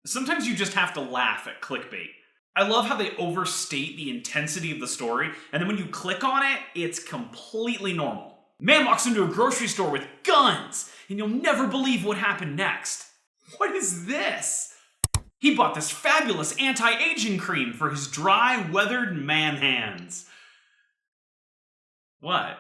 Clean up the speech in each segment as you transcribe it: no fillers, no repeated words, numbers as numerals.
Sometimes you just have to laugh at clickbait. I love how they overstate the intensity of the story, and then when you click on it, it's completely normal. Man walks into a grocery store with guns, and you'll never believe what happened next. What is this? He bought this fabulous anti-aging cream for his dry, weathered man hands. What?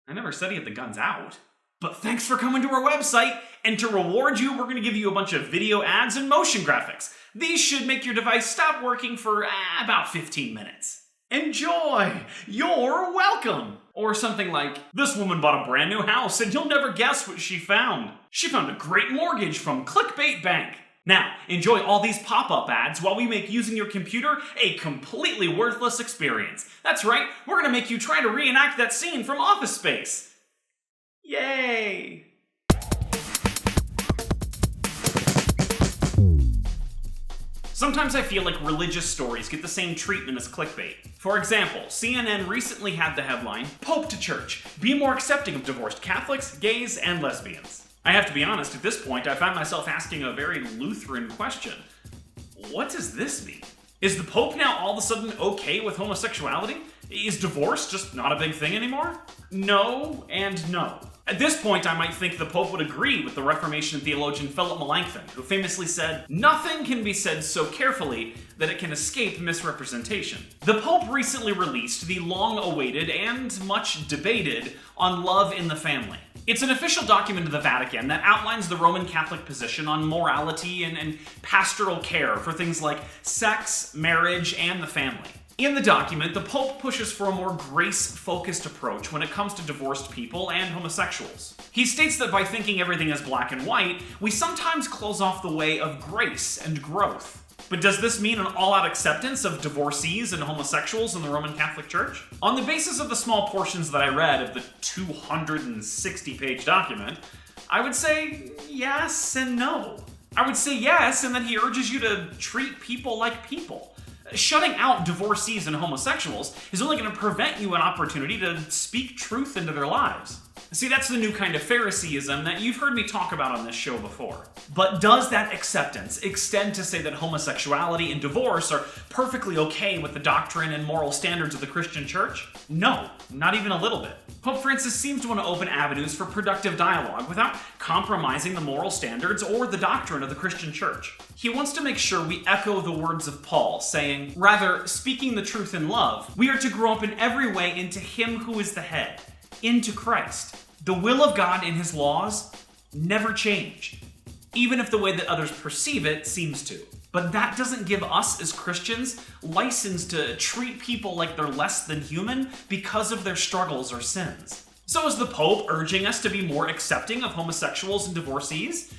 I never said he had the guns out. But thanks for coming to our website, and to reward you, we're going to give you a bunch of video ads and motion graphics. These should make your device stop working for about 15 minutes. Enjoy! You're welcome! Or something like, this woman bought a brand new house and you'll never guess what she found. She found a great mortgage from Clickbait Bank. Now, enjoy all these pop-up ads while we make using your computer a completely worthless experience. That's right, we're going to make you try to reenact that scene from Office Space. Yay! Sometimes I feel like religious stories get the same treatment as clickbait. For example, CNN recently had the headline, Pope to Church, be more accepting of divorced Catholics, gays, and lesbians. I have to be honest, at this point I find myself asking a very Lutheran question. What does this mean? Is the Pope now all of a sudden okay with homosexuality? Is divorce just not a big thing anymore? No and no. At this point, I might think the Pope would agree with the Reformation theologian Philip Melanchthon, who famously said, nothing can be said so carefully that it can escape misrepresentation. The Pope recently released the long-awaited and much debated On Love in the Family. It's an official document of the Vatican that outlines the Roman Catholic position on morality and pastoral care for things like sex, marriage, and the family. In the document, the Pope pushes for a more grace-focused approach when it comes to divorced people and homosexuals. He states that by thinking everything is black and white, we sometimes close off the way of grace and growth. But does this mean an all-out acceptance of divorcees and homosexuals in the Roman Catholic Church? On the basis of the small portions that I read of the 260-page document, I would say yes and no. I would say yes in that he urges you to treat people like people. Shutting out divorcees and homosexuals is only going to prevent you an opportunity to speak truth into their lives. See, that's the new kind of Phariseeism that you've heard me talk about on this show before. But does that acceptance extend to say that homosexuality and divorce are perfectly okay with the doctrine and moral standards of the Christian Church? No, not even a little bit. Pope Francis seems to want to open avenues for productive dialogue without compromising the moral standards or the doctrine of the Christian Church. He wants to make sure we echo the words of Paul, saying, rather, speaking the truth in love, we are to grow up in every way into Him who is the head, into Christ. The will of God in His laws never change, even if the way that others perceive it seems to. But that doesn't give us as Christians license to treat people like they're less than human because of their struggles or sins. So is the Pope urging us to be more accepting of homosexuals and divorcees?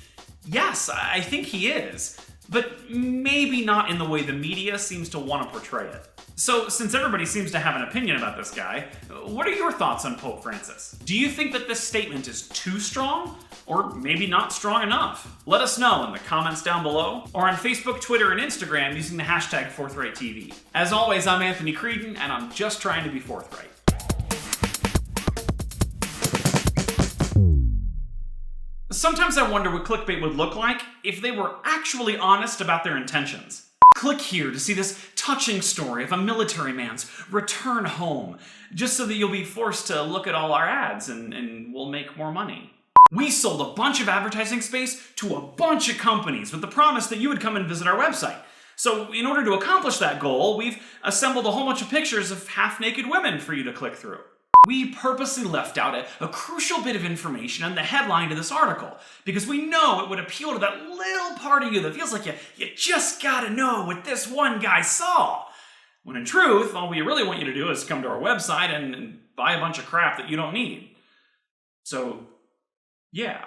Yes, I think he is, but maybe not in the way the media seems to want to portray it. So, since everybody seems to have an opinion about this guy, what are your thoughts on Pope Francis? Do you think that this statement is too strong? Or maybe not strong enough? Let us know in the comments down below, or on Facebook, Twitter, and Instagram using the hashtag ForthrightTV. As always, I'm Anthony Creedon, and I'm just trying to be forthright. Sometimes I wonder what clickbait would look like if they were actually honest about their intentions. Click here to see this touching story of a military man's return home, just so that you'll be forced to look at all our ads and we'll make more money. We sold a bunch of advertising space to a bunch of companies with the promise that you would come and visit our website. So in order to accomplish that goal, we've assembled a whole bunch of pictures of half-naked women for you to click through. We purposely left out a crucial bit of information in the headline to this article, because we know it would appeal to that little part of you that feels like you just gotta know what this one guy saw. When in truth, all we really want you to do is come to our website and buy a bunch of crap that you don't need. So, yeah.